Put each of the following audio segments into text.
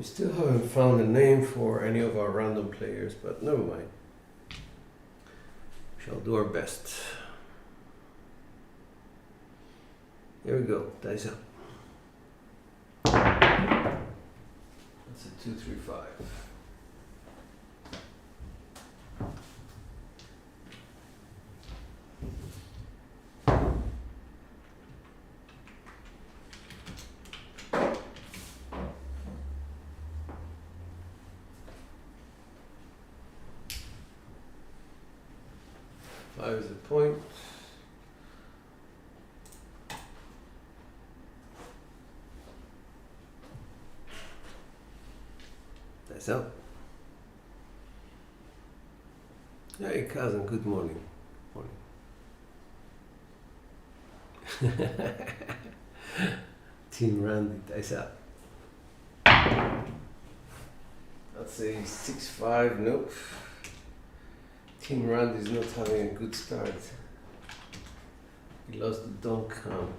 We still haven't found a name for any of our random players, but never mind. We shall do our best. Here we go, dice up. That's a 2, 3, 5. Five is a point. That's up. Hey cousin, good morning. Morning. Team Randy, dice up. That's a 6-5, nope. Team Randy is not having a good start. He lost the don't come.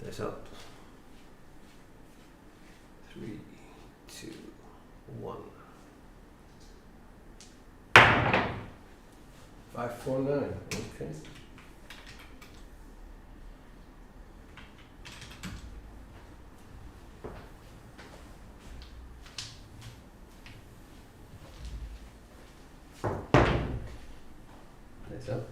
That's up. 3, 2, 1. 5, 4, 9. Okay. That's up.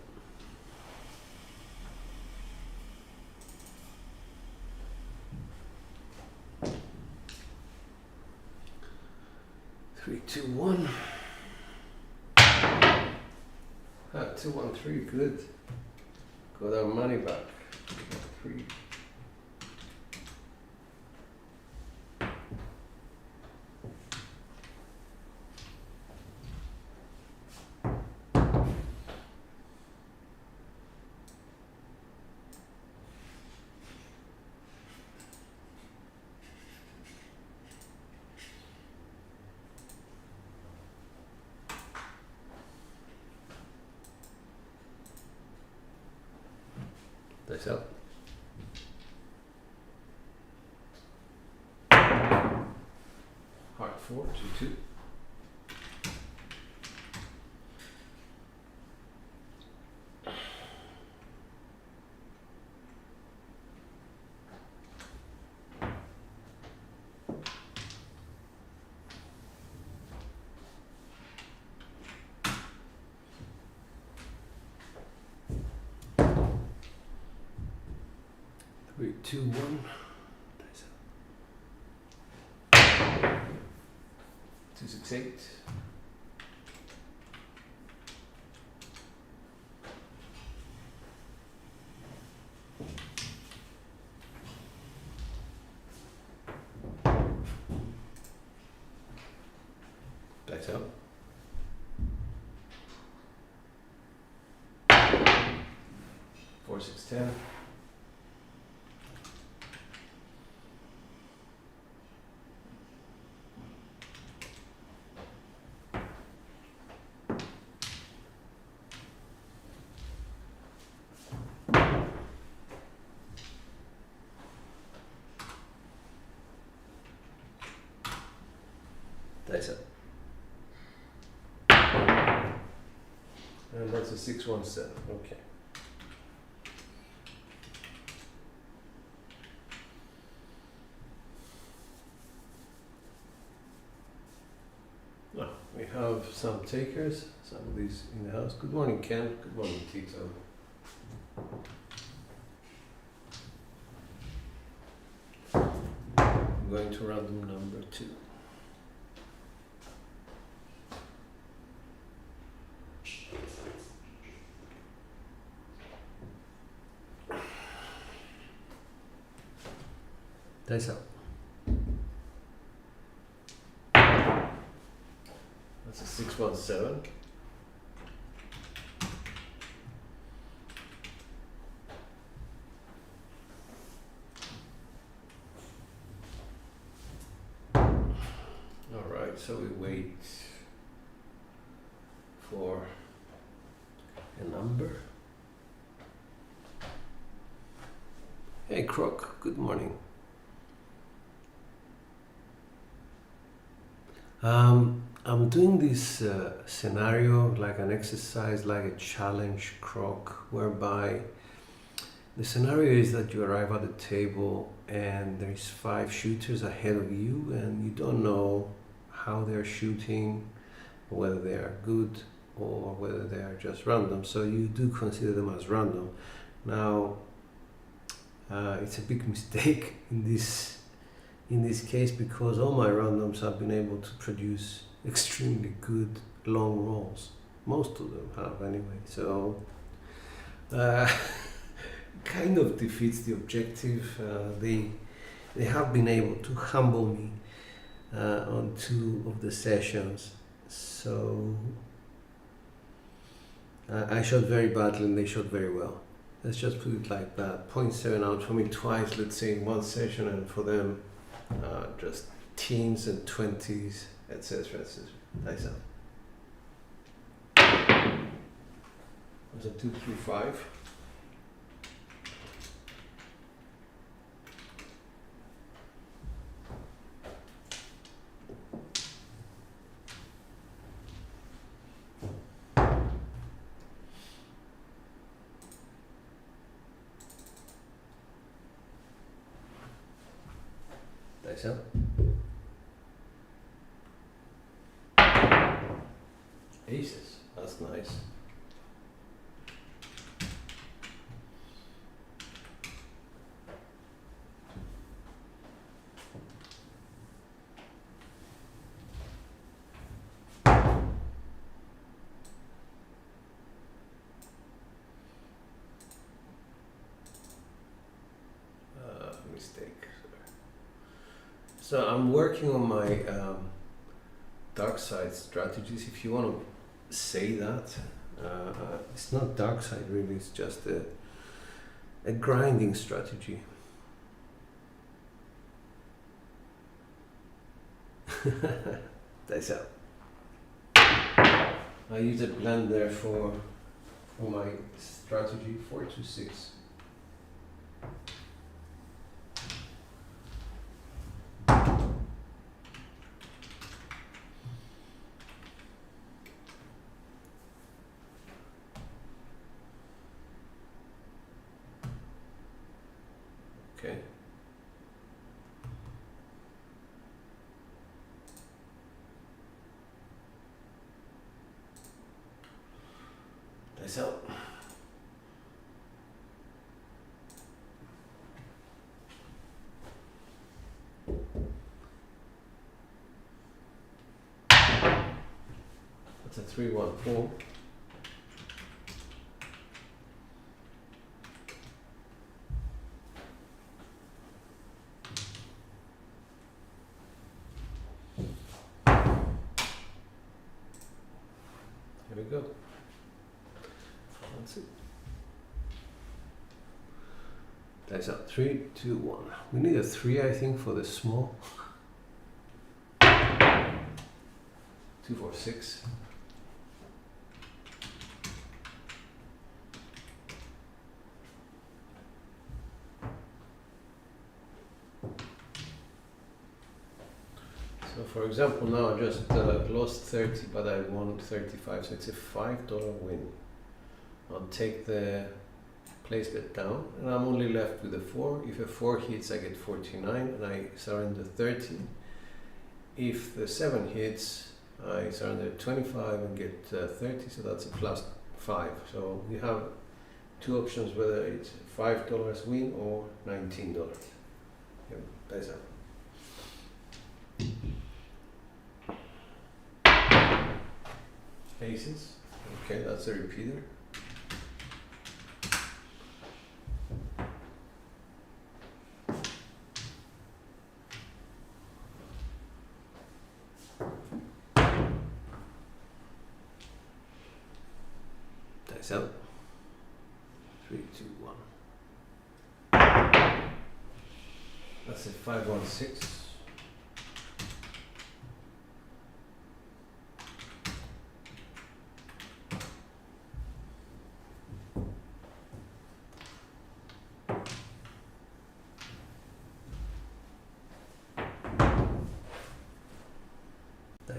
3, 2, 1. 2, 1, 3, good. Got our money back. 3. Dice up. Heart 4, 2, 2. Three, 2, 1. Dice up. 2, 6, 8. Dice up. 4, 6, 10. Dice up. And that's a 6, 1, 7. Okay. Now, we have some takers, somebody's in the house. Good morning, Ken. Good morning, Tito. I'm going to random number 2. Dice up. That's a 6, 1, 7. All right, so we wait for a number. Hey Croc, good morning. I'm doing this scenario like an exercise, like a challenge, Croc, whereby the scenario is that you arrive at the table and there's 5 shooters ahead of you and you don't know how they're shooting, whether they are good or whether they are just random. So you do consider them as random. Now, it's a big mistake in this case because all my randoms have been able to produce extremely good long rolls. Most of them have anyway. So kind of defeats the objective. They have been able to humble me on 2 of the sessions. So I shot very badly and they shot very well. Let's just put it like that. 0.7 out for me twice, let's say in 1 session, and for them just teens and 20s, etc. etc. Nice out. Was a 2, 3, 5. Nice out. Aces, that's nice. Mistake. So I'm working on my dark side strategies, if you want to say that. It's not dark side really, it's just a grinding strategy. That's out. I use a blender for my strategy 426. Okay. Nice out. That's a 3-1-4. Here we go. That's it. That's up. 3, 2, 1. We need a 3, I think, for the small. 2, 4, 6. So for example, now I just lost 30, but I won 35, so it's a $5 win. I'll take the place bet down, and I'm only left with a 4. If a 4 hits, I get 49, and I surrender 30. If the 7 hits, I surrender 25 and get 30, so that's a plus 5. So we have 2 options, whether it's $5 win or $19. Yeah, that's it. Aces. Okay, that's a repeater. Dice out. 3, 2, 1. That's a 5-1-6.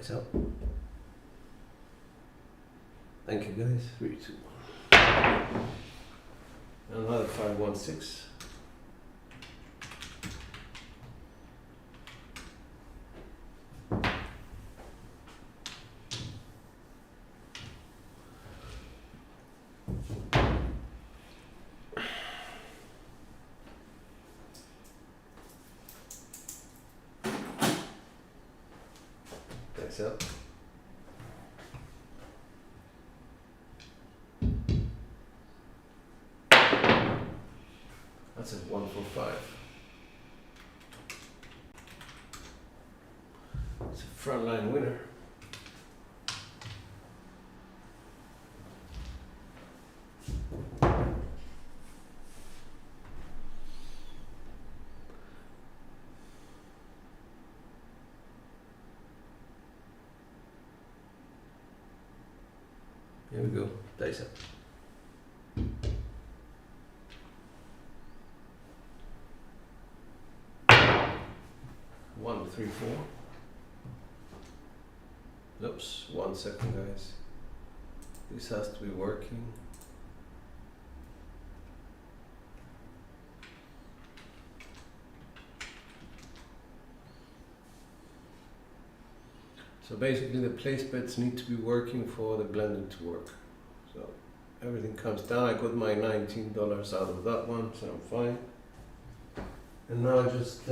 Dice up. Thank you guys. 3, 2, 1. Another 516. Dice up. That's a 145. It's a frontline winner. Here we go. Dice up. 1, 3, 4. Oops, 1 second, guys. This has to be working. So basically the place bets need to be working for the blending to work. So everything comes down. I got my $19 out of that one, so I'm fine. And now I just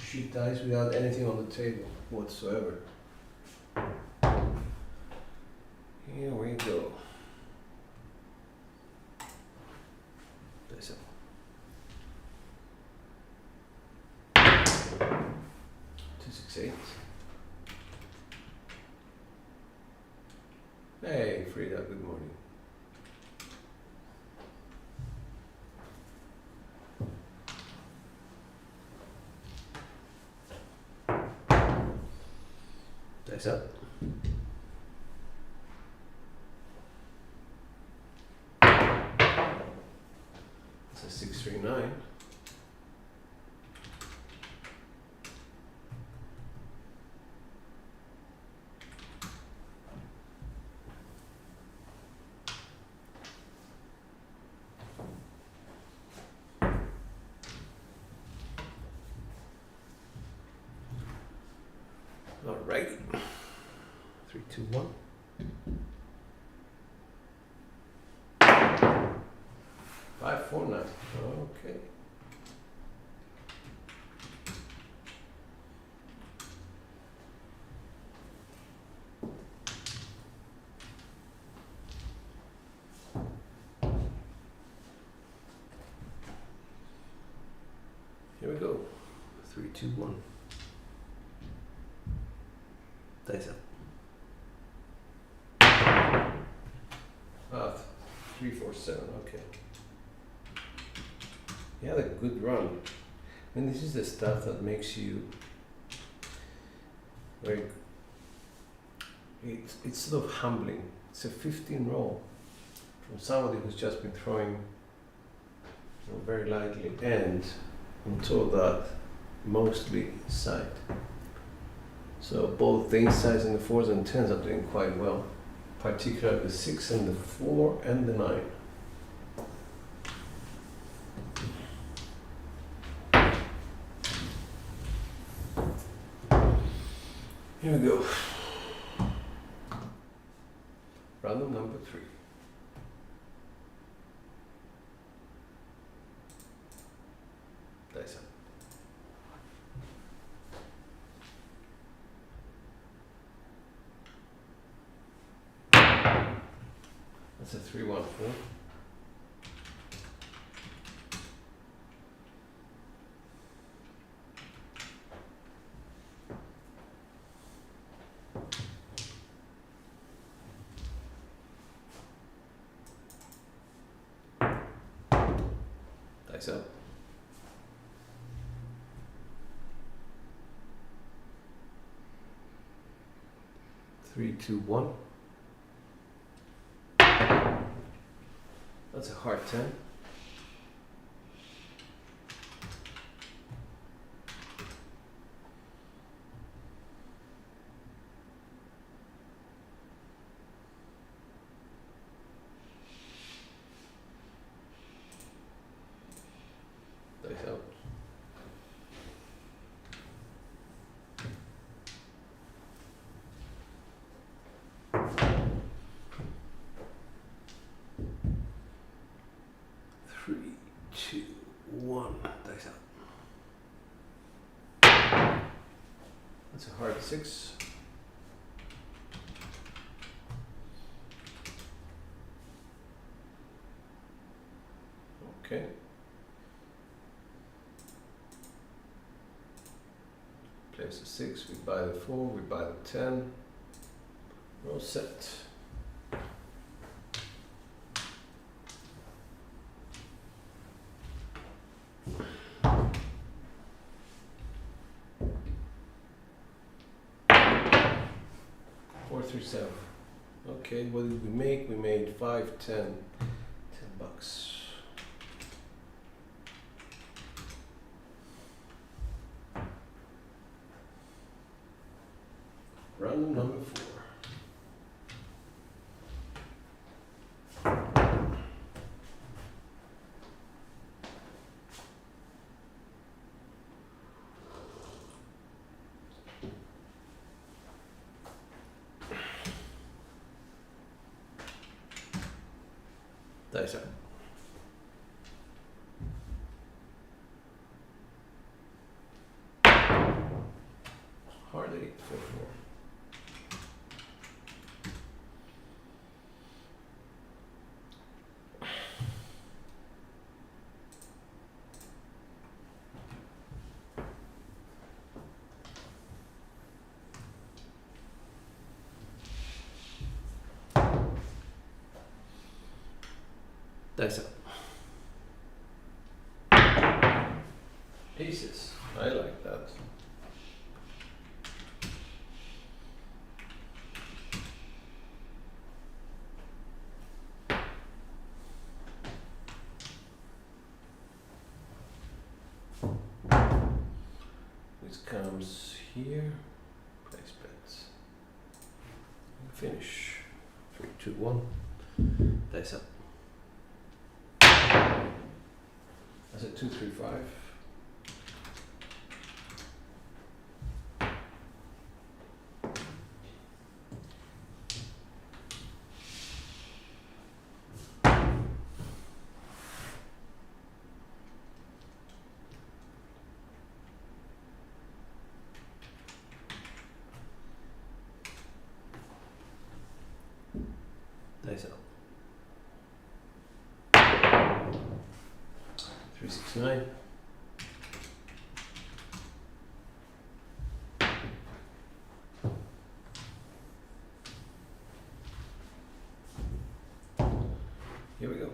shoot dice without anything on the table whatsoever. Here we go. Dice up. 268. Hey, Frida, good morning. Dice up. It's a 639. All right. 3, 2, 1. 5, 4, 9. Okay. Here we go. 3, 2, 1. Dice up. 3, 4, 7. Okay. You had a good run. I mean, this is the stuff that makes you very. It's sort of humbling. It's a 15 roll from somebody who's just been throwing very lightly, and on top of that, mostly side. So both the insides and the 4s and 10s are doing quite well, particularly the 6 and the 4 and the 9. Here we go. Random number 3. Dice up. That's a 3, 1, 4. Dice up. 3, 2, 1. That's a hard 10. It's a hard 6. Okay. Place a 6, we buy the 4, we buy the 10. We're all set. $437. Okay, what did we make? We made 5, 10. 10 bucks. Random number 4. Dice up. Hard 8, 4, 4. Dice up. Aces. I like that. This comes here. Place bets. Finish. 3, 2, 1. Dice up. That's a 2, 3, 5. Dice out. 3, 6, 9. Here we go.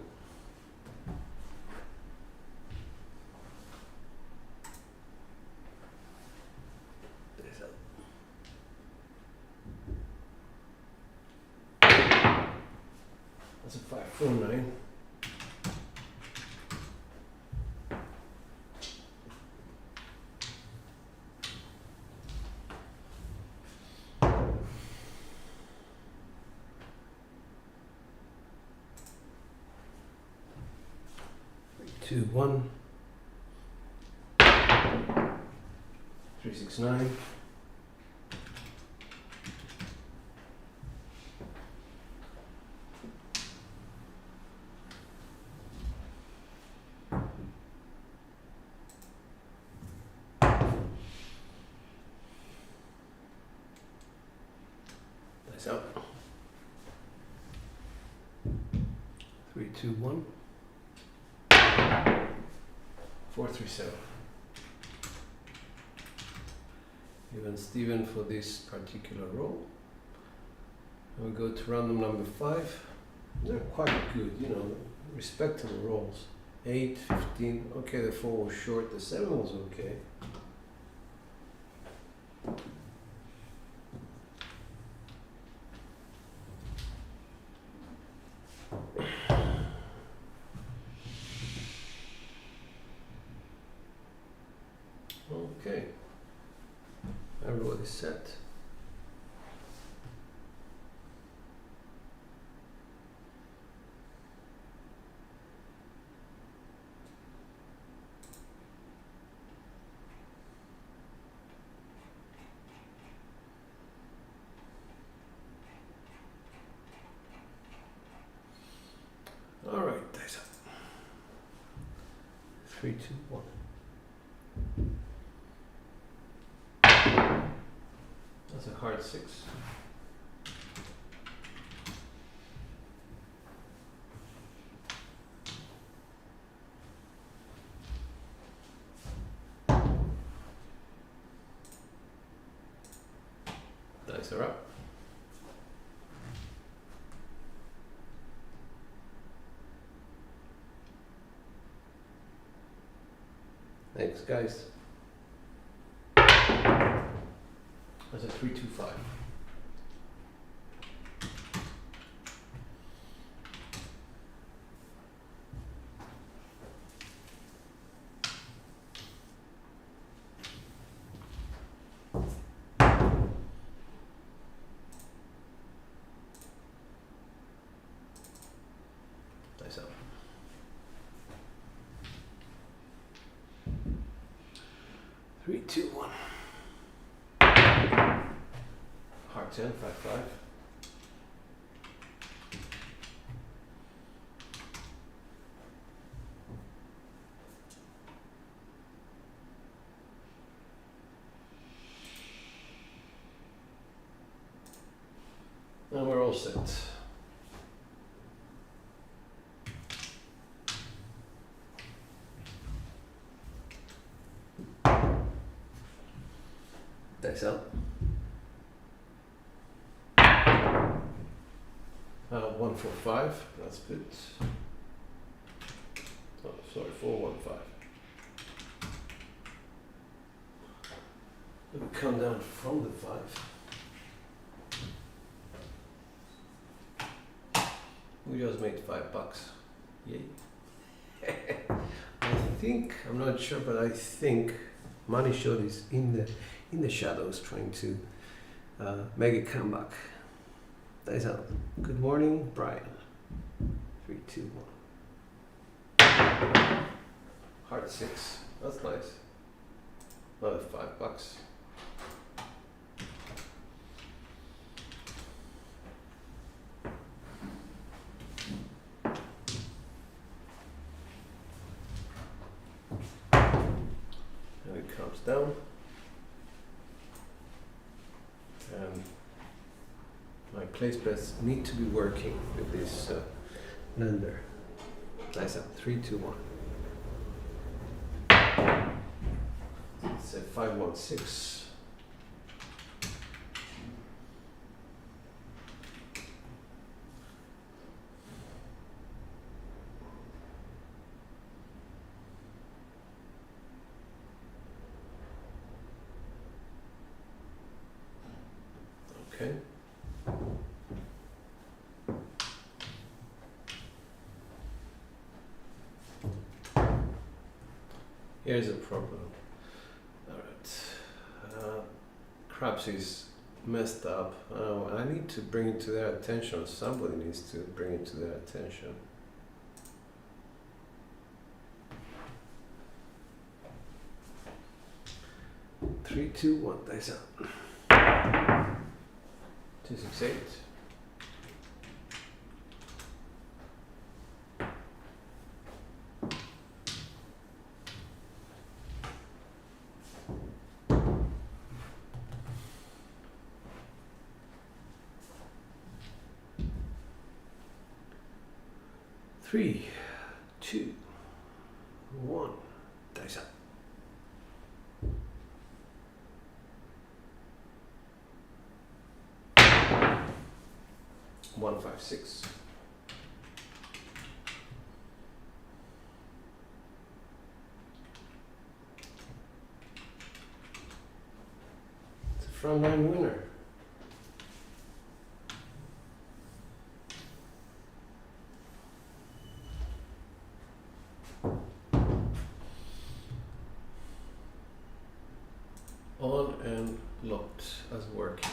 Dice out. That's a 5, 4, 9. Two, 1. 3, 6, 9. Dice out. 3, 2, 1. 4, 3, 7. Even Steven for this particular roll. And we go to random number 5. They're quite good, you know, respectable rolls. 8, 15. Okay, the 4 was short. The 7 was okay. Okay, everybody's set. All right, dice up. 3, 2, 1. That's a hard 6. Dice are up. Thanks, guys. That's a 3-2-5. Dice up. 3-2-1. Hard 10, 5-5. And we're all set. Dice up. 1-4-5. That's good. Oh, sorry, 4-1-5. Let me come down from the 5. We just made $5. Yay. I think, I'm not sure, but I think Money Shot is in the shadows trying to make a comeback. Dice out. Good morning, Brian. 3-2-1. Hard 6. That's nice. Another $5. And it comes down. And my place bets need to be working with this lender. Nice up. 3-2-1. It's a 5-1-6. Okay. Here's a problem. Alright. Crapsee's messed up. I need to bring it to their attention. Somebody needs to bring it to their attention. Three, two, one, dice out. 2-6-8. Three, two, one, dice up. 1-5-6. It's a front line winner. On and locked as working.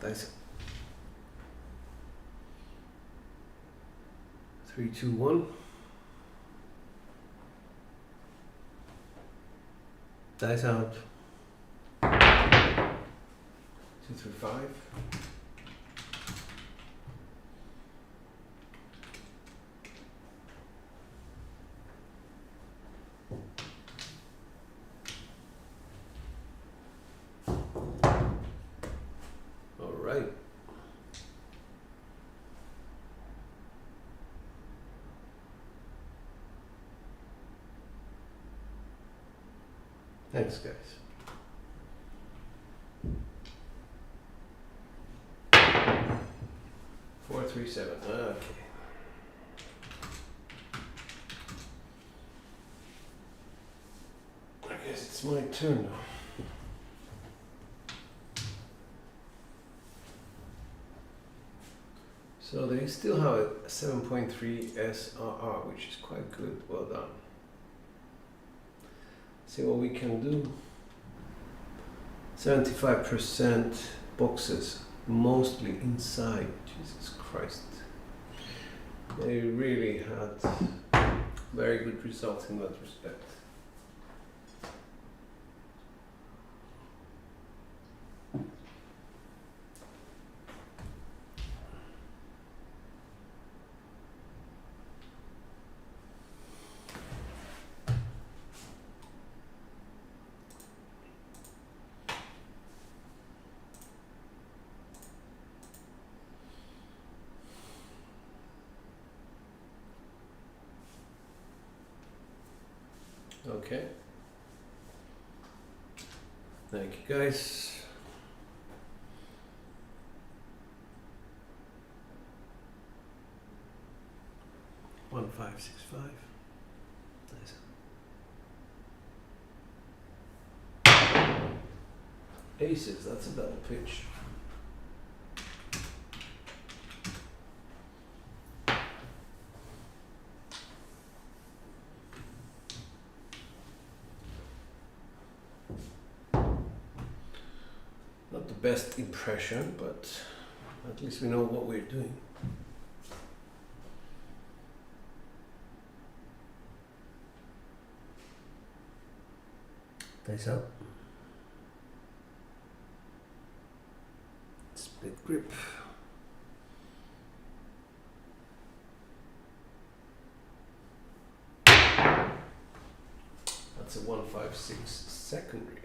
Dice. 3, 2, 1. Dice out. 2, 3, 5. right. Thanks, guys. Four, 3, 7. Okay. I guess it's my turn now. So they still have a 7.3 SRR, which is quite good. Well done. See what we can do. 75% boxes, mostly inside. Jesus Christ. They really had very good results in that respect. Okay. Thank you, guys. One, 5, 6, 5. Nice. Aces. That's a double pitch. Not the best impression, but at least we know what we're doing. Face up. Split grip. That's a 156 secondary.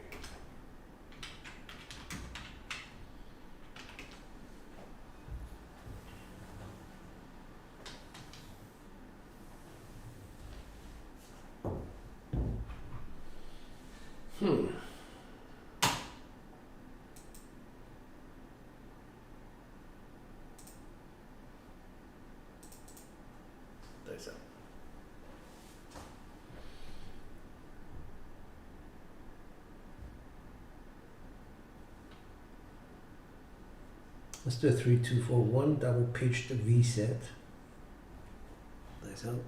That's up. Let's do a 3, 2, 4, 1 double pitched V set. Nice out.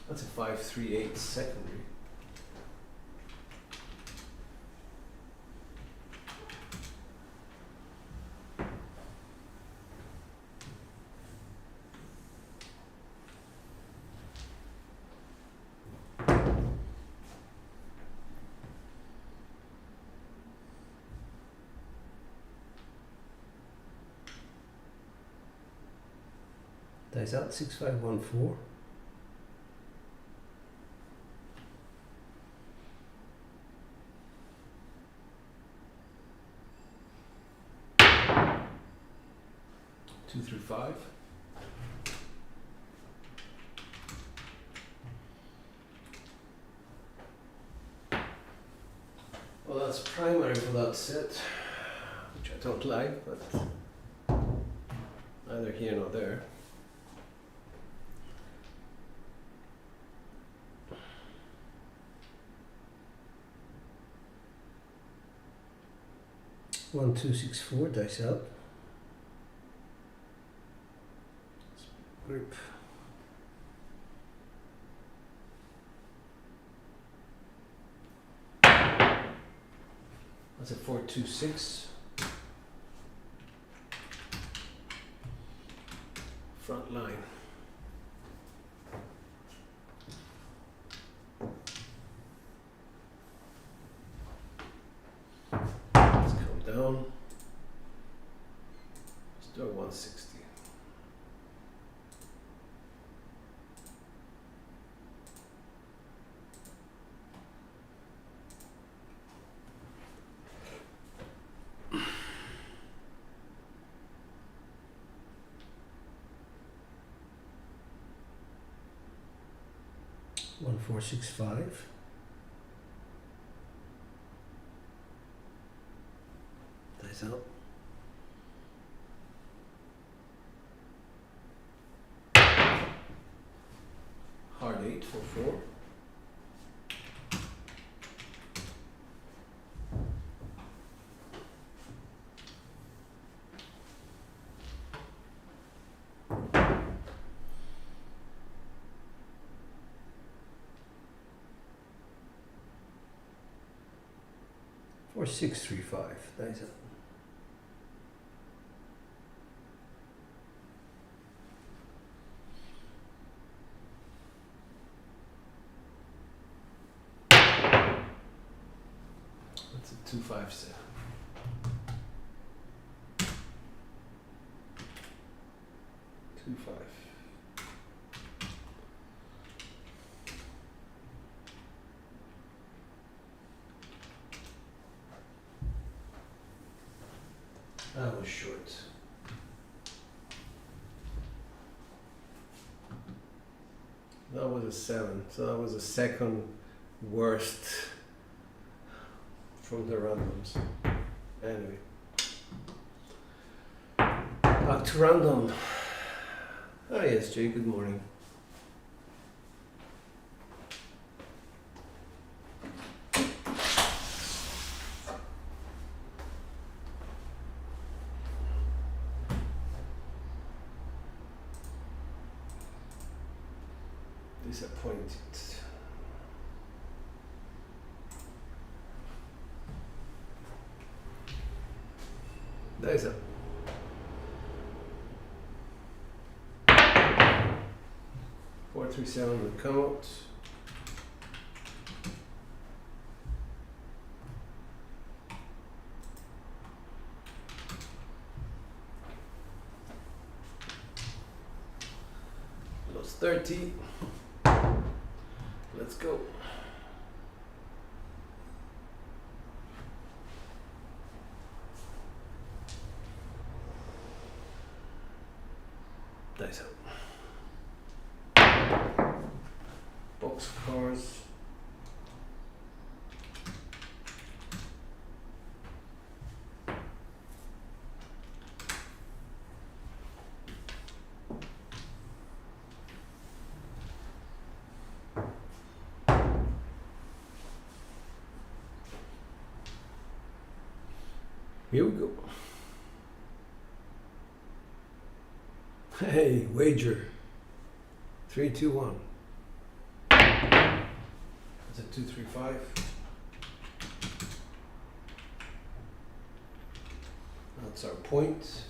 That's a 5, 3, 8 secondary. Dice out 6, 5, 1, 4. Two through 5. Well, that's primary for that set, which I don't like, but neither here nor there. One, 2, 6, 4, dice out. Grip. That's a 4, 2, 6. Front line. Let's come down. Let's do a 160. 465. Dice out. Hard 8 for 4. Or 635. Dice out. That's a 257. Two five. That was short. That was a 7, so that was the second worst from the randoms. Anyway, back to random. Ah yes, Jay, good morning. Disappointed. Dice up. Four, 3, 7 will come out. Lost 30. Let's go. Dice out. Box cars. Here we go. Hey, wager. 3, 2, 1. That's a 2, 3, 5. That's our point.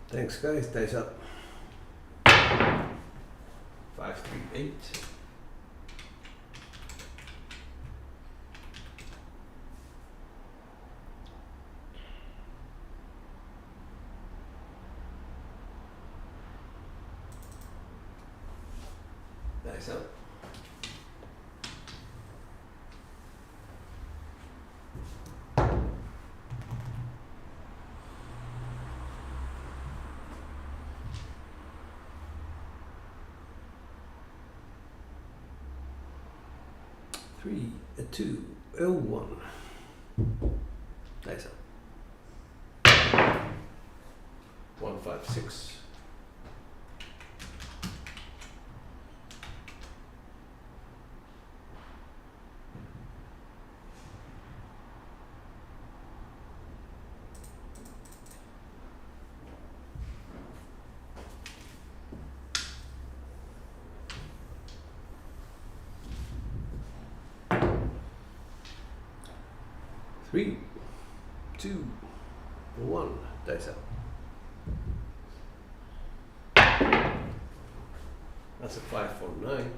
Thanks guys, dice up. 5, 3, 8. Dice up. Three, a 2, a 1. Dice up. 1, 5, 6. Three, 2, 1. Dice up. That's a 5, 4, 9.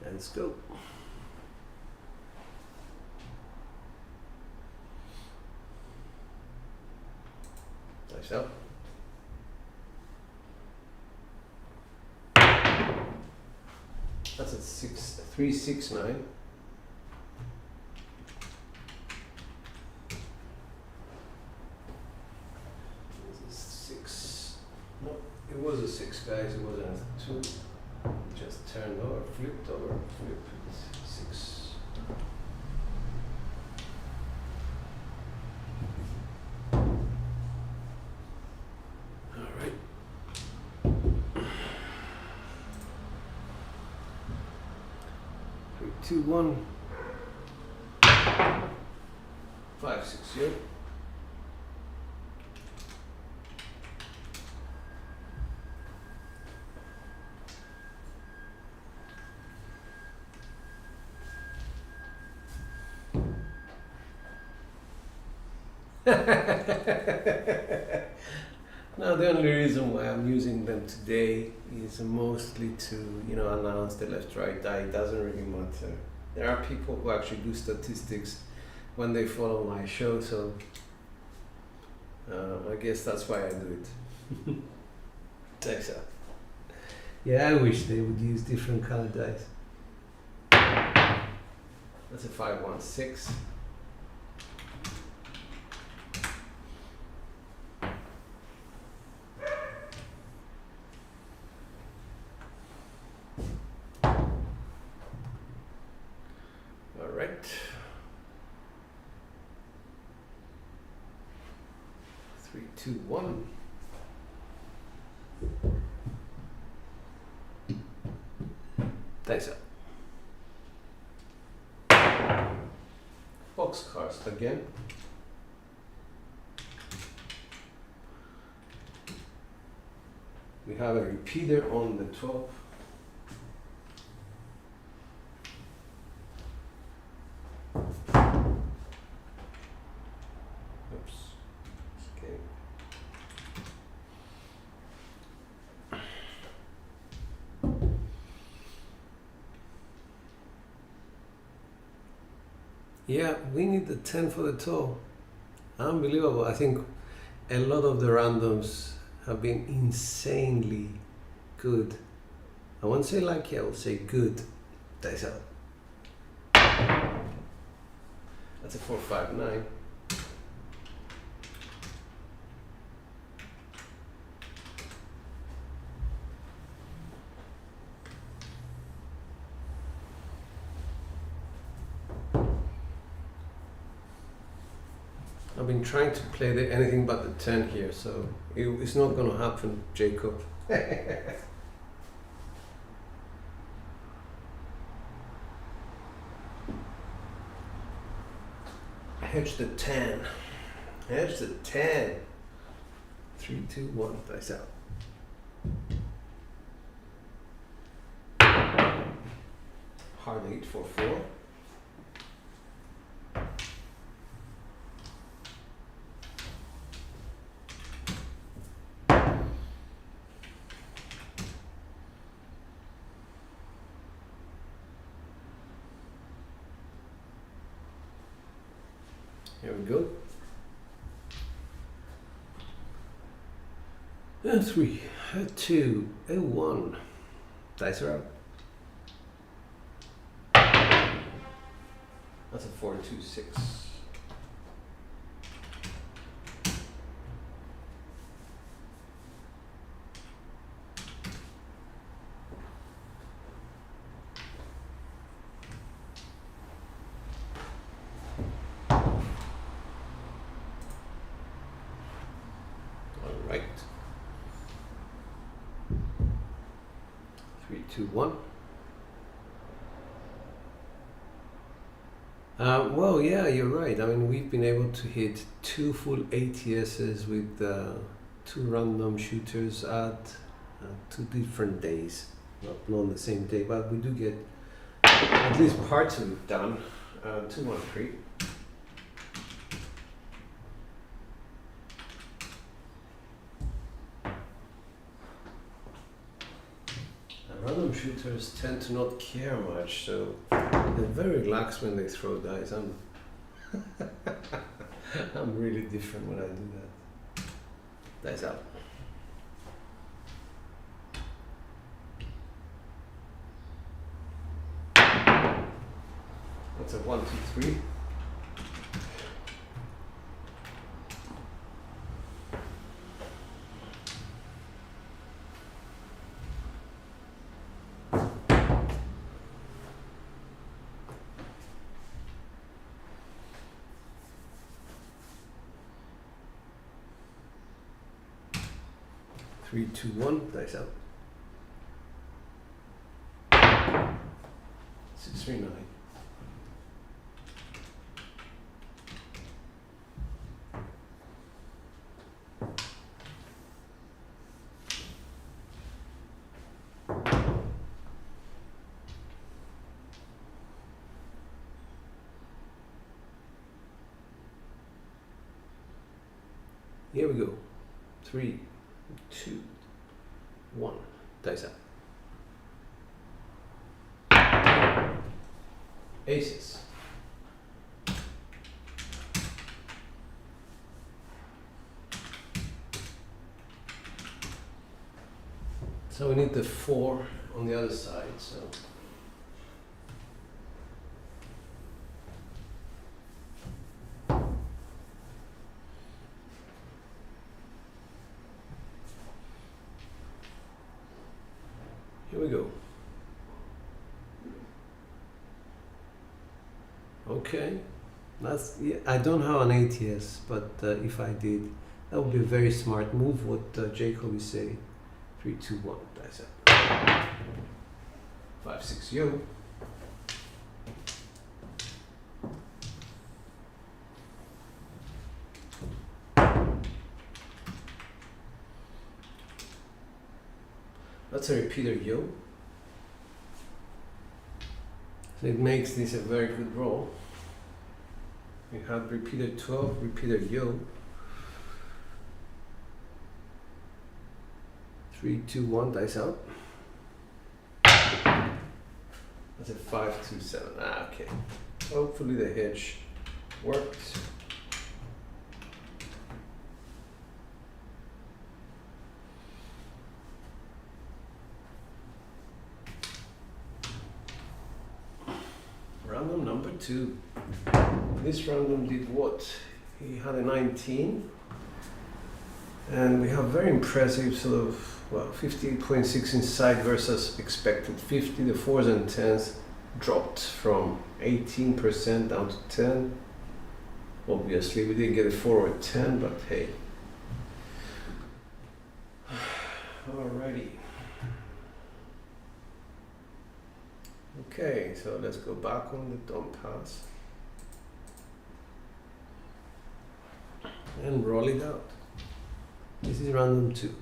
Let's go. Nice up. That's at 369. No, it was a 6, guys. It wasn't a 2. It just turned over, flipped over, flipped. 6. All right. 3, 2, 1. 5, 6, 0. Now the only reason why I'm using them today is mostly to, announce the left-right die. It doesn't really matter. There are people who actually do statistics when they follow my show, so I guess that's why I do it. Thanks. Yeah, I wish they would use different color dice. That's a 5, 1, 6. Alright. 3, 2, 1. Thanks. Box cast again. We have a repeater on the top. Oops. Okay. Yeah, we need the 10 for the toe. Unbelievable. I think a lot of the randoms have been insanely good. I won't say lucky, I will say good. That's a 4, 5, 9. I've been trying to play anything but the 10 here, so it's not going to happen, Jacob. Hedge the 10. Hedge the 10. 3, 2, 1. Dice out. Hard 8, 4, 4. Here we go. A 3, a 2, a 1. Dice are out. That's a 4, 2, 6. Right. 3, 2, 1. Well, yeah, you're right. I mean, we've been able to hit 2 full ATSs with 2 random shooters at 2 different days. Not on the same day, but we do get at least parts of it done. 2, 1, 3. Random random shooters tend to not care much, so they're very relaxed when they throw dice. I'm really different when I do that. Dice out. That's a 1, 2, 3. Three, two, one, dice out. 6, 3, 9. Here we go. 3, 2, 1, dice out. Aces. So we need the 4 on the other side, so. Here we go. Okay, that's, yeah, I don't have an ATS, but if I did, that would be a very smart move. What Jacob is saying. 3, 2, 1, dice up. 5, 6, yo. That's a repeater yo. So it makes this a very good roll. We have repeater 12, repeater yo. 3, 2, 1, dice out. That's a 5, 2, 7. Ah, okay. Hopefully the hedge worked. Random number 2. This random did what? He had a 19. And we have very impressive sort of, well, 58.6 inside versus expected 50. The 4s and 10s dropped from 18% down to 10. Obviously, we didn't get a 4 or a 10, but hey. Alrighty. Okay, so let's go back on the don't pass. And roll it out. This is random 2.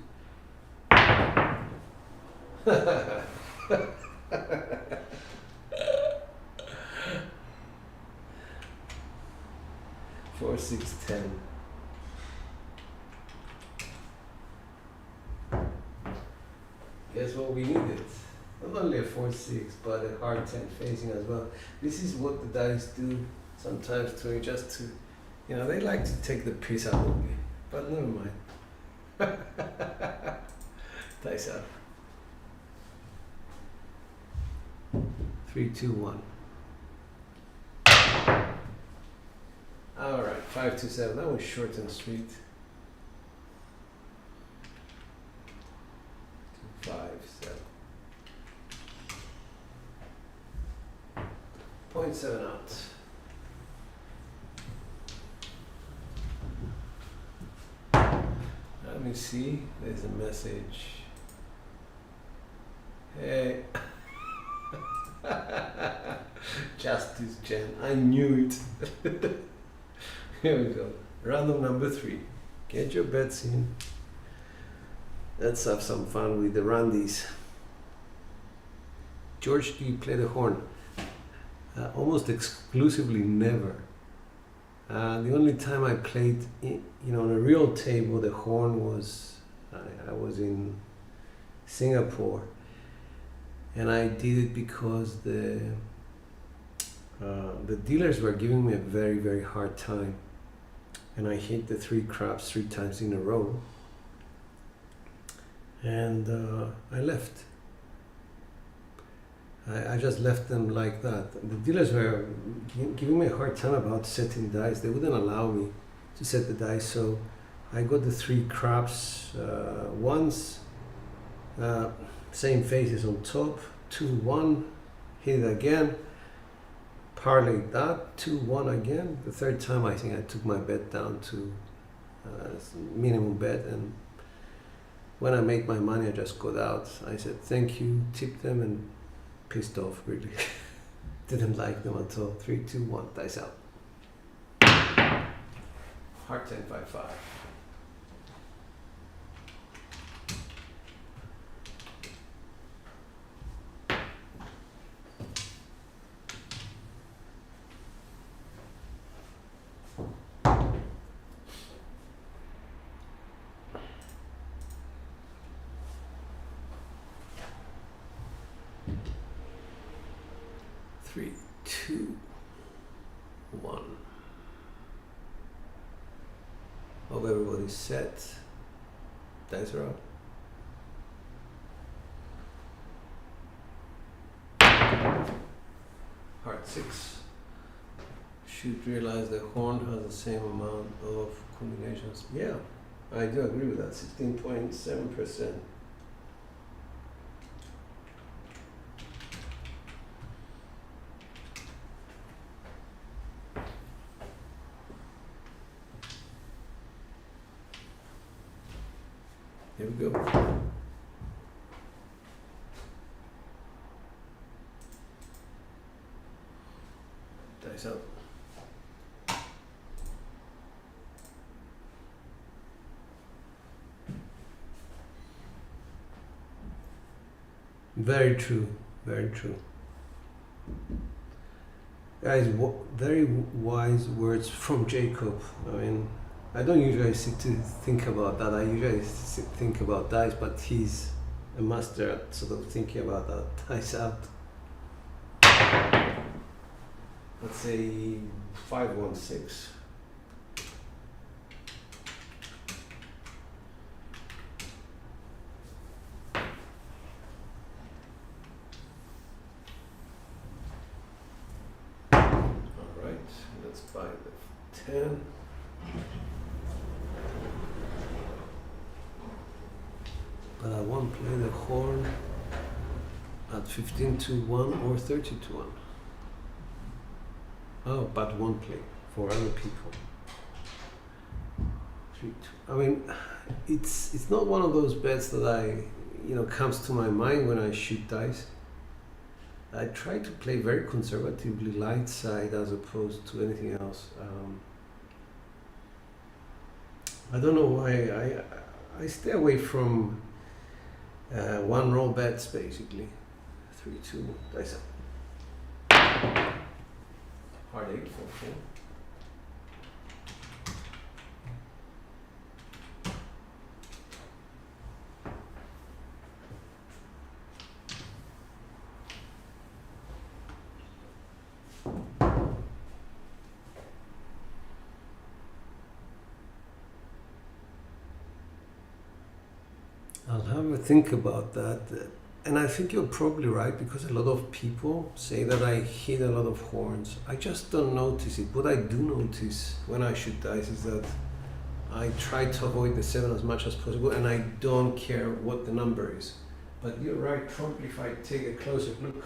4, 6, 10. Guess what we needed? Not only a 4, 6, but a hard 10 facing as well. This is what the dice do sometimes to me, just to, you know, they like to take the piss out of me. But never mind. Dice out. 3, 2, 1. Alright, 5, 2, 7. That was short and sweet. 2, 5, 7. 0.7 out. Let me see. There's a message. Hey. Justice Jen. I knew it. Here we go. Random number 3. Get your bets in. Let's have some fun with the randies. George, do you play the horn? Almost exclusively never. The only time I played, on a real table, the horn was, I was in Singapore, and I did it because the dealers were giving me a very, very hard time, and I hit the 3 craps 3 times in a row, and I left. I just left them like that. The dealers were giving me a hard time about setting dice. They wouldn't allow me to set the dice, so I got the 3 craps once, same faces on top, 2-1, hit it again, parlayed that, 2-1 again. The 3rd time I think I took my bet down to minimum bet, and when I made my money I just got out. I said thank you, tipped them, and pissed off really. Didn't like them at all. 3, 2, 1, dice out. Heart 10, 5, 5. Three, two, one. Hope everybody's set. Dice are up. Heart 6. Should realize the horn has the same amount of combinations. Yeah, I do agree with that. 16.7%. Here we go. Dice out. Very true, very true. Guys, very wise words from Jacob. I mean, I don't usually sit to think about that. I usually think about dice, but he's a master at sort of thinking about that. Dice out. Let's say 5-1-6. All right, let's buy the 10. But I won't play the horn at 15-1 or 30-1. Oh, but won't play for other people. 3-2. I mean, it's not one of those bets that comes to my mind when I shoot dice. I try to play very conservatively light side as opposed to anything else. I don't know why I stay away from one roll bets basically. 3-2 dice up. Hard 8, 4-4. I'll have a think about that. And I think you're probably right, because a lot of people say that I hit a lot of horns. I just don't notice it. What I do notice when I shoot dice is that I try to avoid the 7 as much as possible, and I don't care what the number is. But you're right, probably if I take a closer look,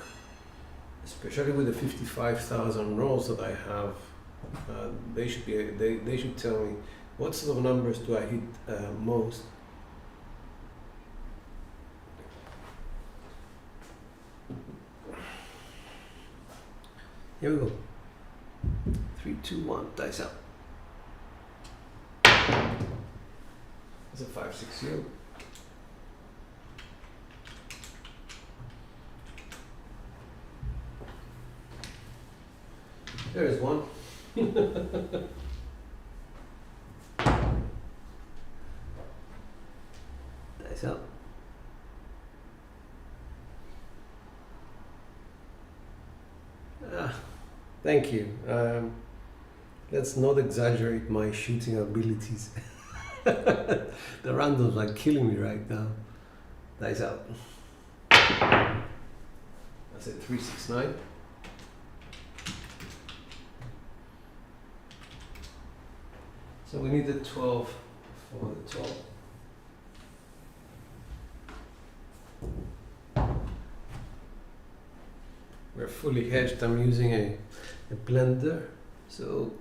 especially with the 55,000 rolls that I have, they should tell me what sort of numbers do I hit most. Here we go. 3, 2, 1, dice out. That's a 5-6-0. There is one. Dice out. Thank you. Let's not exaggerate my shooting abilities. The randoms are killing me right now. Nice out. That's it, 369. So we need the 12 for the 12. We're fully hedged. I'm using a blender, so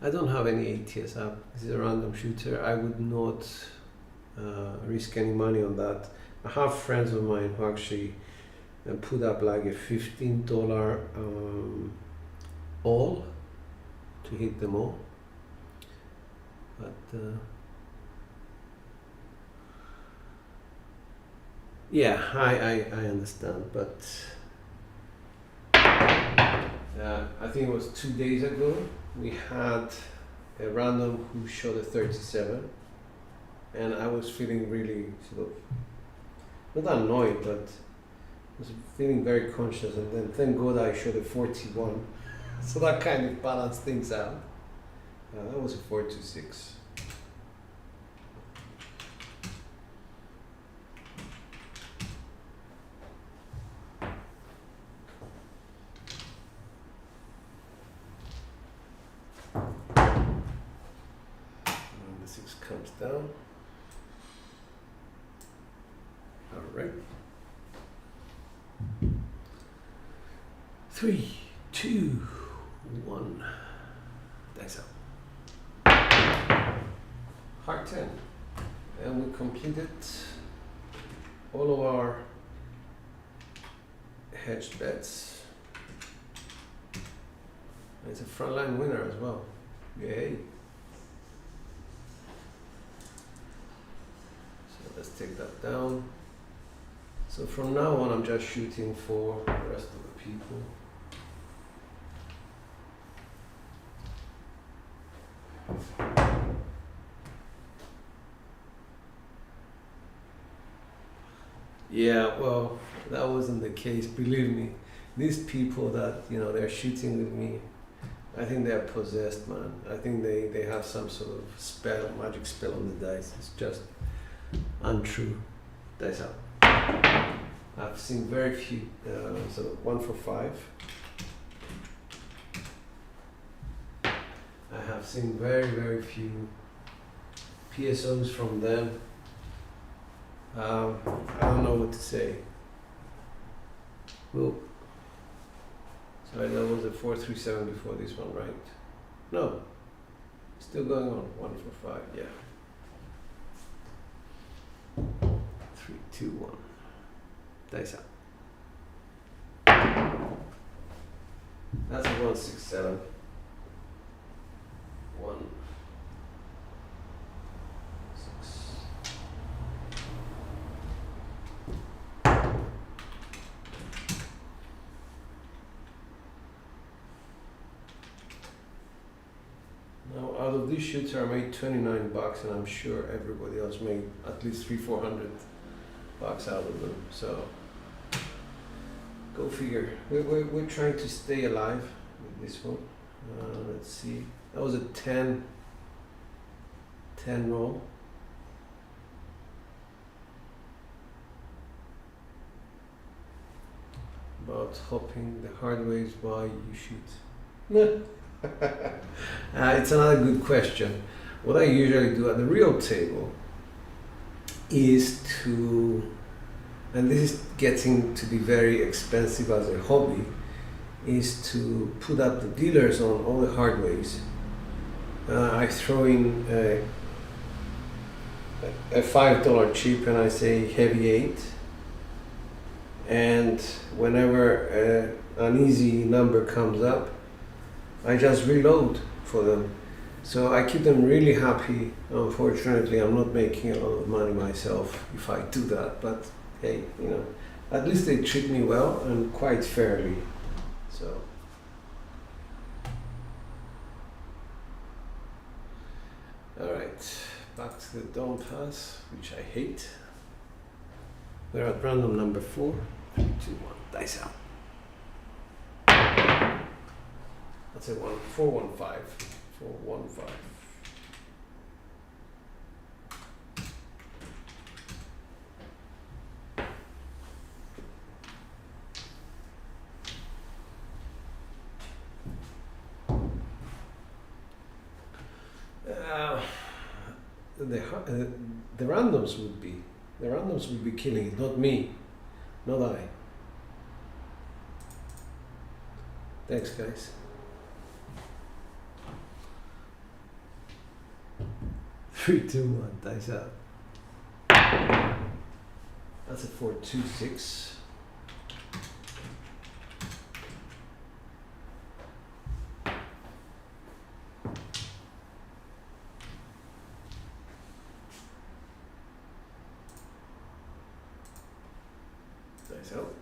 I don't have any ATS app. This is a random shooter. I would not risk any money on that. I have friends of mine who actually put up like a $15 all to hit them all. But yeah, I understand, but I think it was 2 days ago we had a random who shot a 37, and I was feeling really sort of not annoyed, but I was feeling very conscious, and then thank God I shot a 41, so that kind of balanced things out. That was a 426. And the 6 comes down. All right. 3, 2, 1. That's up. Hard 10, and we completed all of our hedged bets. And it's a frontline winner as well. Yay! So let's take that down. So from now on, I'm just shooting for the rest of the people. Yeah, well, that wasn't the case. Believe me, these people that, you know, they're shooting with me, I think they're possessed, man. I think they have some sort of spell, magic spell on the dice. It's just untrue. Dice out. I've seen very few, sort of 1 for 5. I have seen very, very few PSOs from them. I don't know what to say. Well, sorry, that was a 437 before this one, right? No, still going on. 1 for 5, yeah. 3, 2, 1. Dice out. That's a 167. 1, 6. Now, out of this shooter, I made $29, and I'm sure everybody else made at least $300-400 out of them. So, go figure. We're trying to stay alive with this one. Let's see. That was a 10 roll. About hopping the hard ways while you shoot. It's another good question. What I usually do at the real table is to, and this is getting to be very expensive as a hobby, is to put up the dealers on all the hard ways. I throw in a $5 chip and I say heavy 8, and whenever an easy number comes up, I just reload for them. So I keep them really happy. Unfortunately, I'm not making a lot of money myself if I do that, but hey, you know, at least they treat me well and quite fairly. So all right, back to the dome pass, which I hate. We're at random number 4. 3, 2, 1, dice out. That's a 415. 415. The randoms would be killing it, not me, not I. Thanks, guys. 3, 2, 1, dice out. That's a 426. Dice out.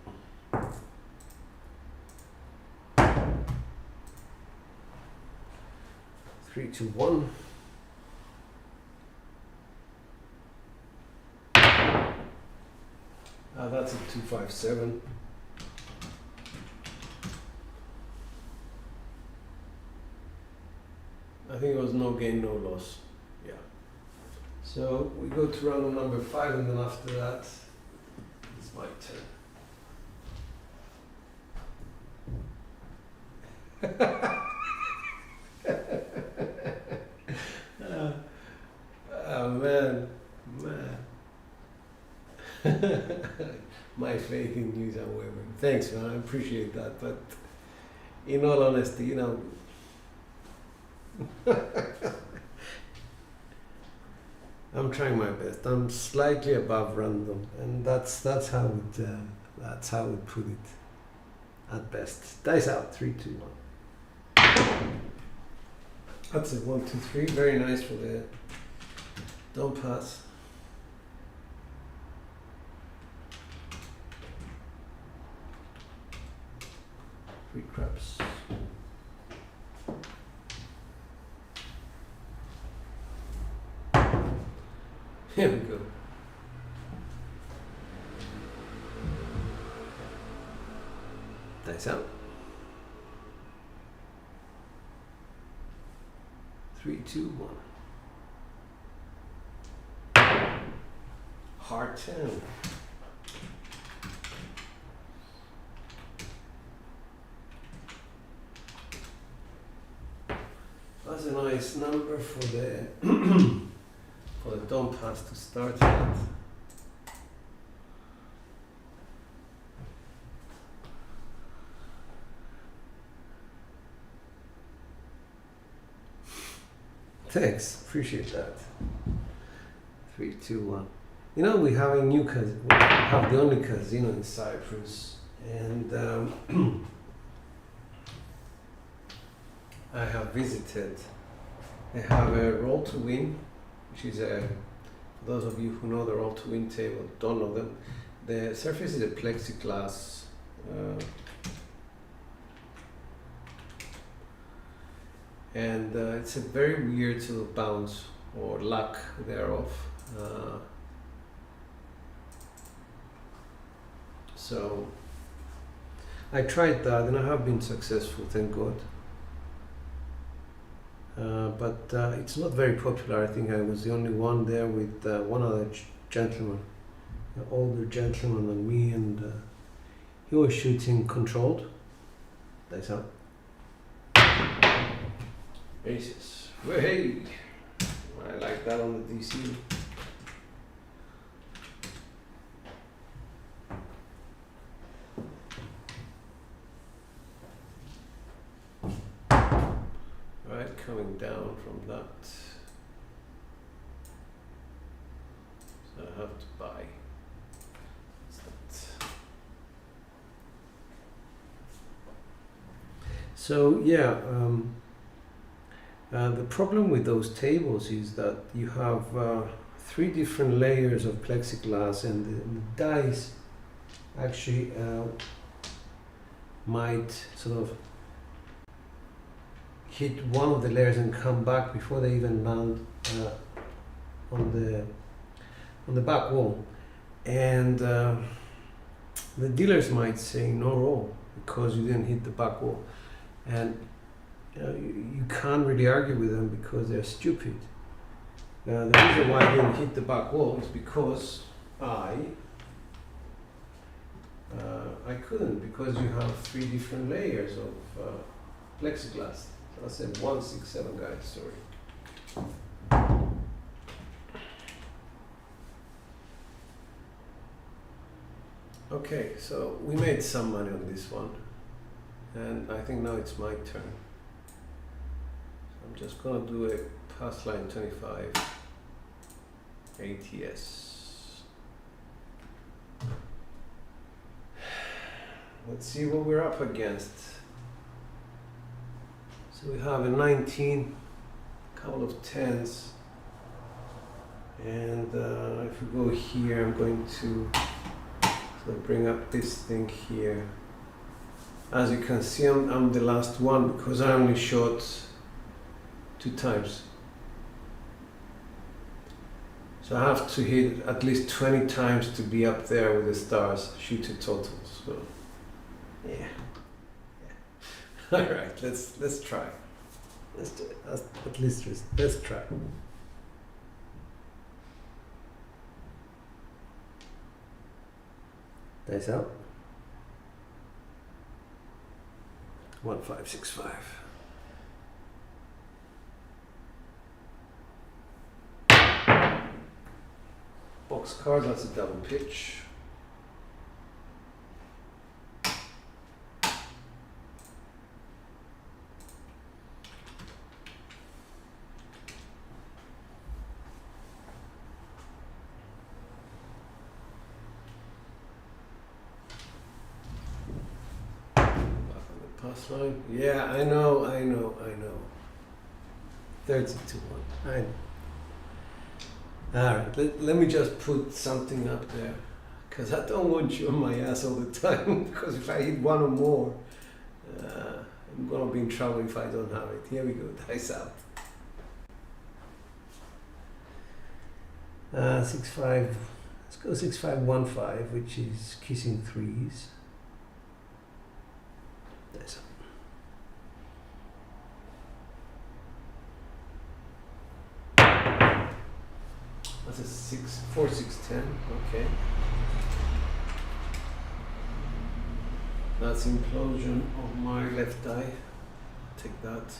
3, 2, 1. That's a 257. I think it was no gain, no loss. Yeah. So we go to random number 5, and then after that, it's my turn. Oh man. My faith in you is unwavering. Thanks, man. I appreciate that. But in all honesty, you know, I'm trying my best. I'm slightly above random, and that's how we put it at best. Dice out. 3, 2, 1. That's a 1, 2, 3. Very nice for the don't pass. Craps. Here we go. Dice out. 3, 2, 1. Heart 10. That's a nice number for the for the don't pass to start with. Thanks, appreciate that. 3, 2, 1. You know, we have a new casino. We have the only casino in Cyprus, and I have visited. They have a roll to win, which is a, for those of you who know the roll to win table, don't know them. The surface is a plexiglass. And it's a very weird sort of bounce or lack thereof. So I tried that and I have been successful, thank God. But it's not very popular. I think I was the only one there with one other gentleman, an older gentleman than me, and he was shooting controlled. That's how. Aces. Hey! I like that on the DC. Right, coming down from that. So I have to buy. What's that? So yeah, the problem with those tables is that you have 3 different layers of plexiglass, and the dice actually might sort of hit one of the layers and come back before they even land on the back wall, and the dealers might say no roll because you didn't hit the back wall, and you can't really argue with them because they're stupid. The reason why I didn't hit the back wall is because I couldn't, because you have 3 different layers of plexiglass. So that's a 167 guide story. Okay, so we made some money on this one, and I think now it's my turn. I'm just gonna do a pass line 25 ATS. Let's see what we're up against. So we have a 19, couple of 10s, and if we go here, I'm going to bring up this thing here. As you can see, I'm the last one because I only shot 2 times. So I have to hit at least 20 times to be up there with the stars, shoot a total. So yeah. All right, let's try. Let's do it. At least let's try. Dice out. 1565. Box card, that's a double pitch. Pass line. Yeah, I know. 30 to 1. I know. Alright, let me just put something up there, because I don't want you on my ass all the time, because if I hit 1 or more, I'm gonna be in trouble if I don't have it. Here we go, dice out. 6-5, let's go 6-5-1-5, which is kissing 3s. Dice out. That's a 4-6-10, okay. That's implosion of my left eye. Take that.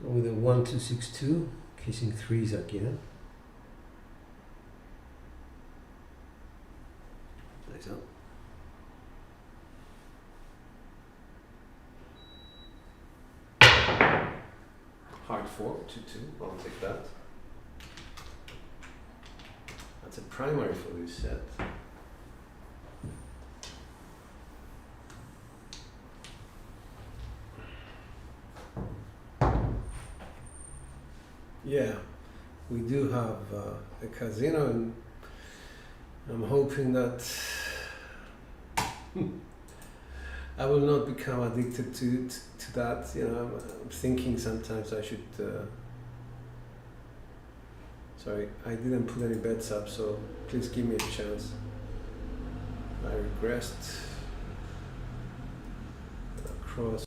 With a 1-2-6-2, kissing 3s again. Nice up. Hard 4, 2-2, I'll take that. That's a primary for this set. Yeah, we do have a casino, and I'm hoping that I will not become addicted to that. You know, I'm thinking sometimes I should. Sorry, I didn't put any bets up, so please give me a chance. I regressed across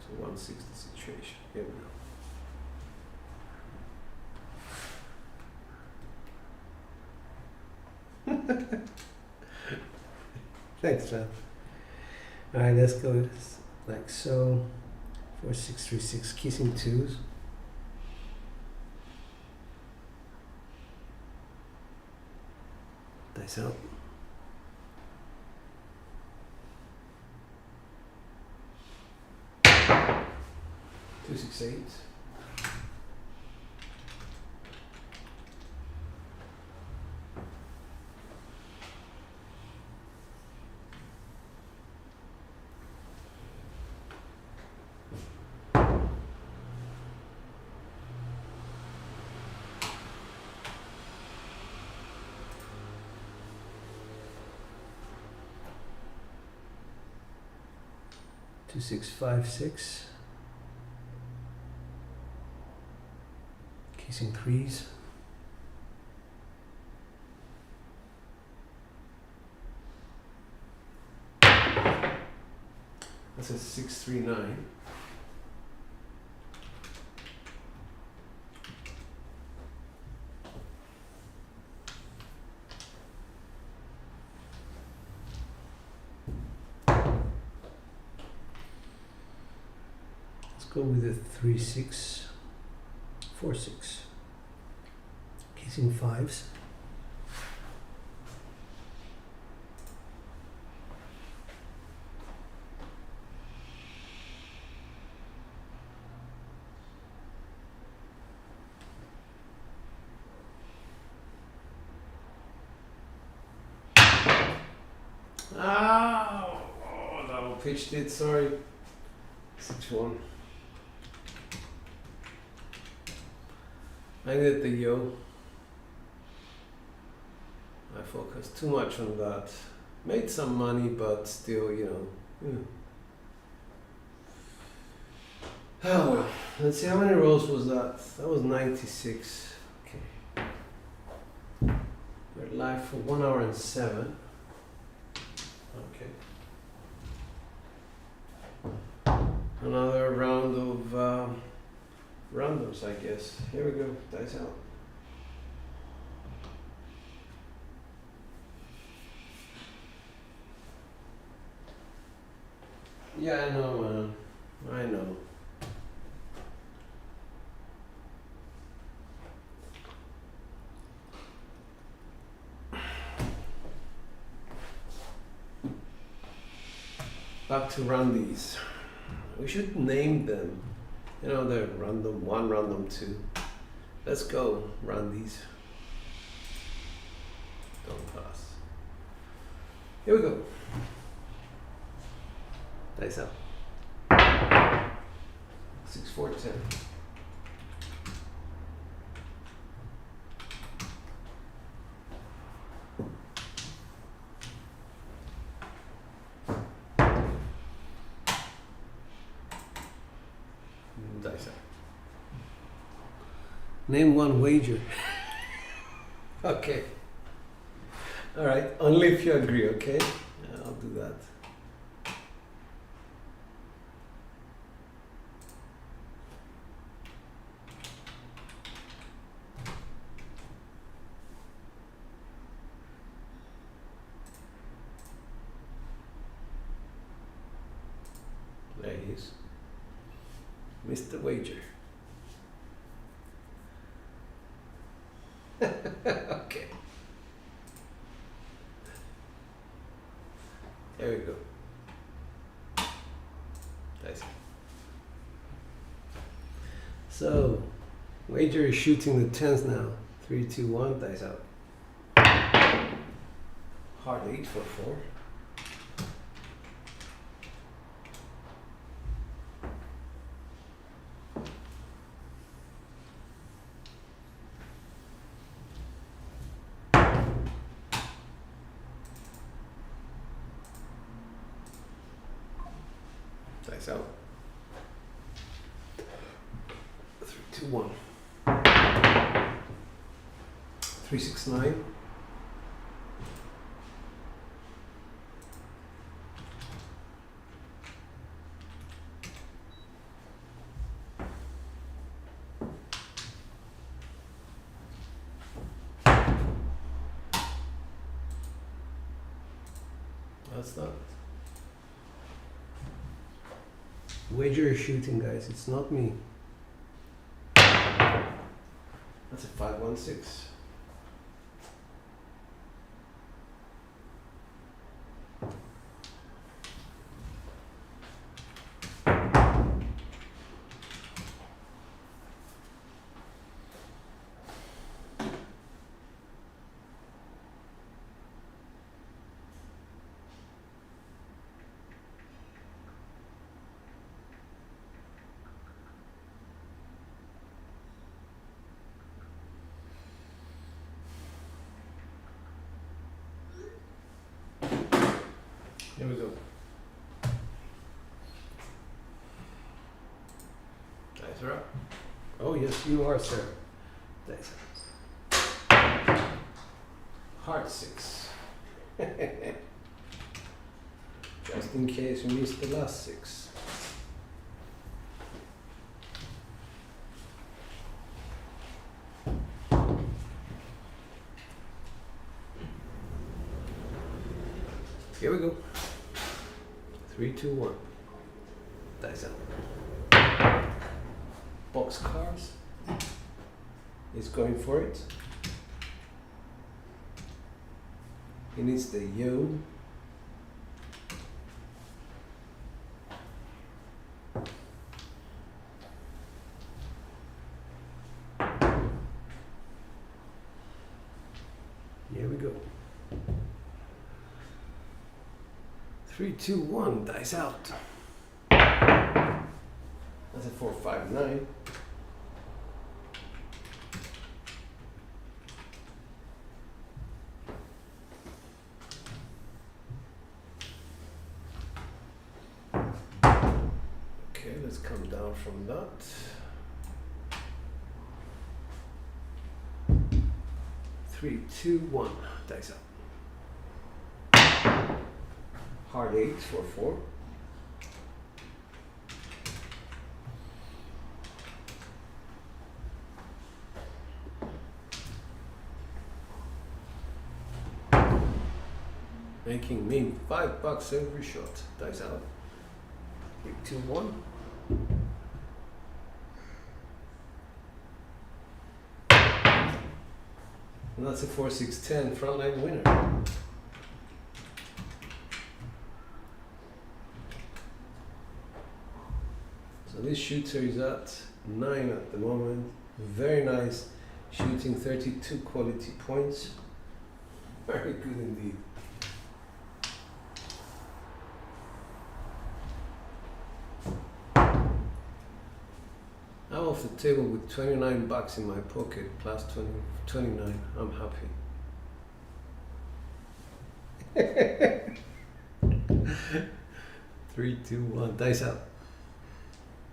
to 160 situation. Here we go. Thanks, man. Alright, let's go like so. 4-6-3-6, kissing 2s. Dice out. 2-6-8. 2656. Casing 3s. That's a 639. Let's go with a 3646. Casing 5s. Oh, double pitched it, sorry. 6-1. I did the yo. I focused too much on that. Made some money, but still, you know. Oh well. Let's see, how many rolls was that? That was 96. Okay. We're live for 1 hour and 7. Okay. Another round of randoms, I guess. Here we go. Dice out. Yeah, I know, man. I know. Back to randies. We should name them. You know, they're random 1, random 2. Let's go, randies. Don't pass. Here we go. Dice out. 6, 4, 10. Dice out. Name one wager. Okay. All right. Only if you agree. Okay. Yeah, I'll do that. There he is. Mr. Wager. Okay. There we go. Nice. So, Wager is shooting the 10s now. 3, 2, 1, dice out. Hard 8 for 4. Dice out. 3, 2, 1. 3, 6, 9. That's that. Wager is shooting, guys. It's not me. That's a 5-1-6. Dice are up. Oh yes, you are, sir. Dice up. Heart 6. Just in case we missed the last 6. Here we go. 3, 2, 1. Dice out. Boxcars is going for it. He needs the yo. Here we go. 3, 2, 1. Dice out. That's a 4, 5, 9. Okay, let's come down from that. 3, 2, 1. Dice up. Hard 8 for 4. Making me $5 every shot. Dice out. 3, 2, 1. And that's a 4, 6, 10 frontline winner. So this shooter is at 9 at the moment. Very nice. Shooting 32 quality points. Very good indeed. I'm off the table with $29 in my pocket plus 29. I'm happy. 3, 2, 1. Dice out.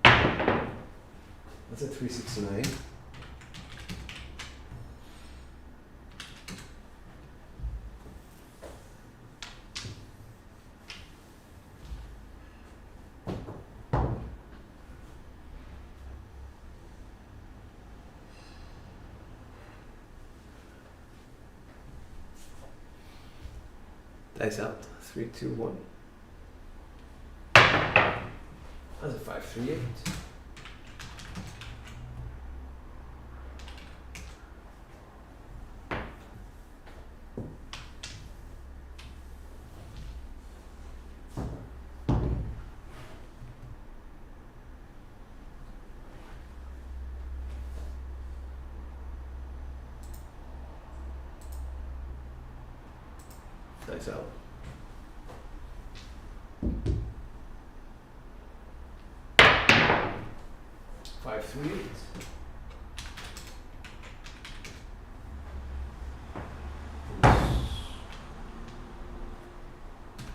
That's a 369. Dice out. 3, 2, 1. That's a 5, 3, 8. Dice out. 5, 3, 8.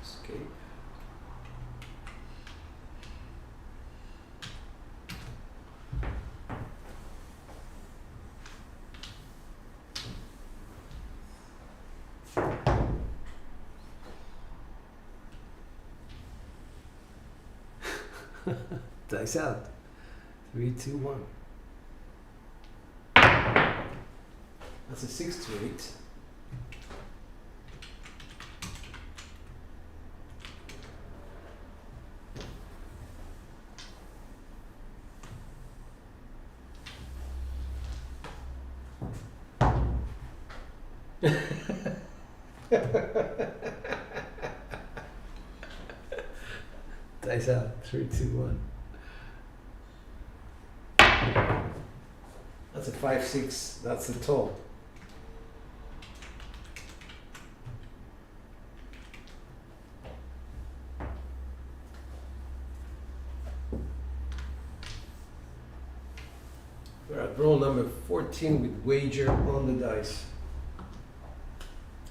Escape. Dice out. 3, 2, 1. That's a 6 to 8. Dice out. 3, 2, 1. That's a 5, 6. That's the tall. We're at roll number 14 with wager on the dice.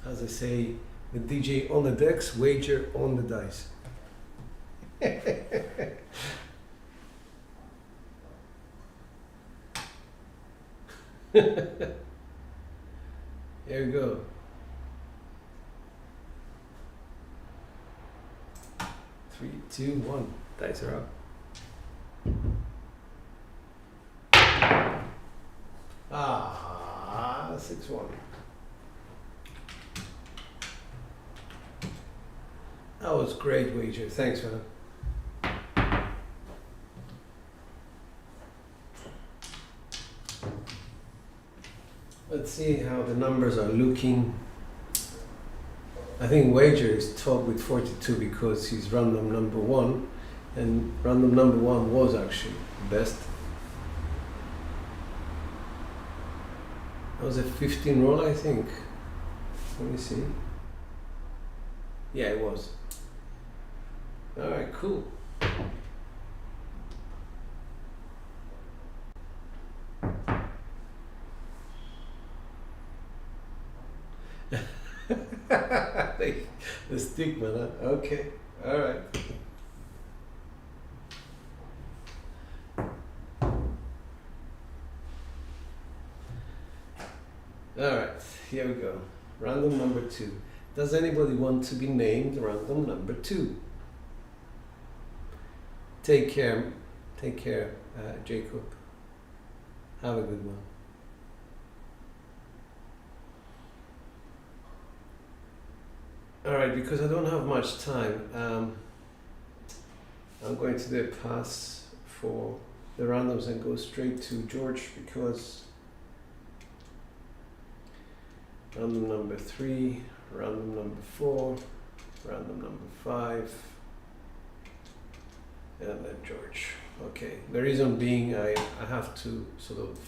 As I say, the DJ on the decks, wager on the dice. Here we go. 3, 2, 1. Dice are up. Ah, 6-1. That was great wager. Thanks, man. Let's see how the numbers are looking. I think wager is top with 42 because he's random number 1, and random number 1 was actually the best. That was a 15 roll, I think. Let me see. Yeah, it was. Alright, cool. The stigma, huh? Okay, alright. Alright, here we go. Random number 2. Does anybody want to be named random number 2? Take care, Jacob. Have a good one. Alright, because I don't have much time, I'm going to do a pass for the randoms and go straight to George, because random number 3, random number 4, random number 5, and then George. Okay, the reason being I have to sort of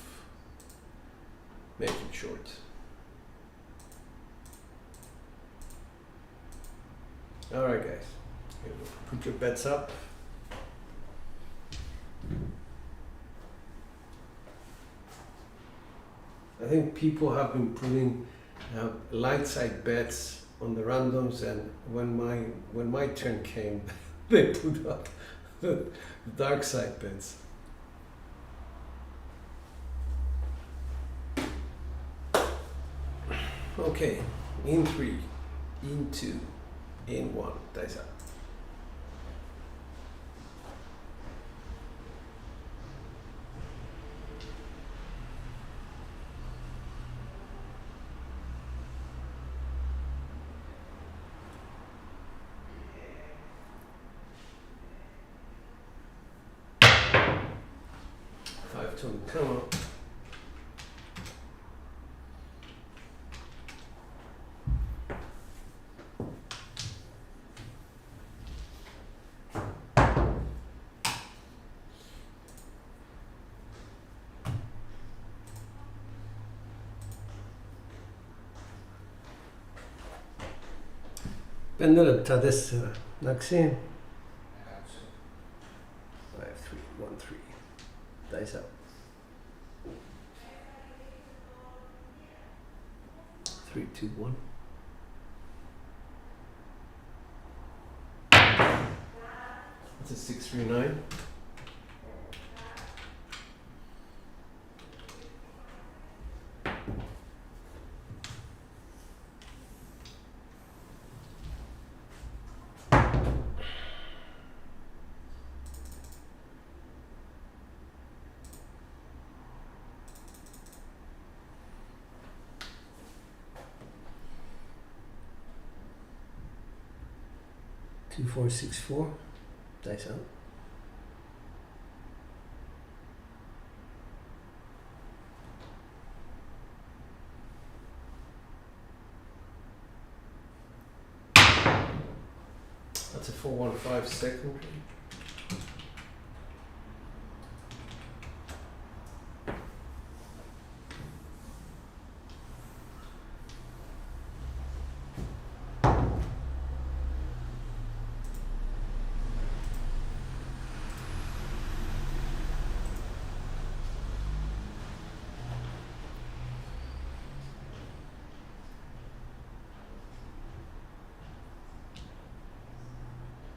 make it short. Alright guys, put your bets up. I think people have been putting light side bets on the randoms, and when my turn came, they put up the dark side bets. Okay, in 3, in 2, in 1, dice up. Come on. Bendeletta adesso Maxine. 5, 3, 1, 3. Dice up. 3, 2, 1. That's a 6, 3, 9. Two, 4, 6, 4. Dice out. That's a 4, 1, 5 secondary.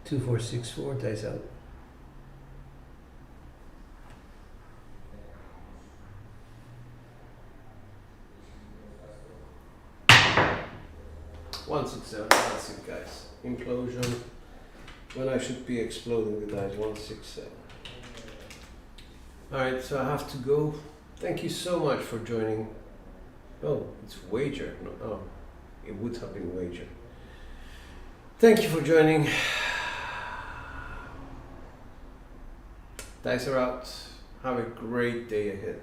Two, 4, 6, 4, dice out. 167. That's it, guys. Implosion. When I should be exploding the dice. 167. Alright, so I have to go. Thank you so much for joining. Oh, it's wager. No, oh, it would have been wager. Thank you for joining. Dice are out. Have a great day ahead.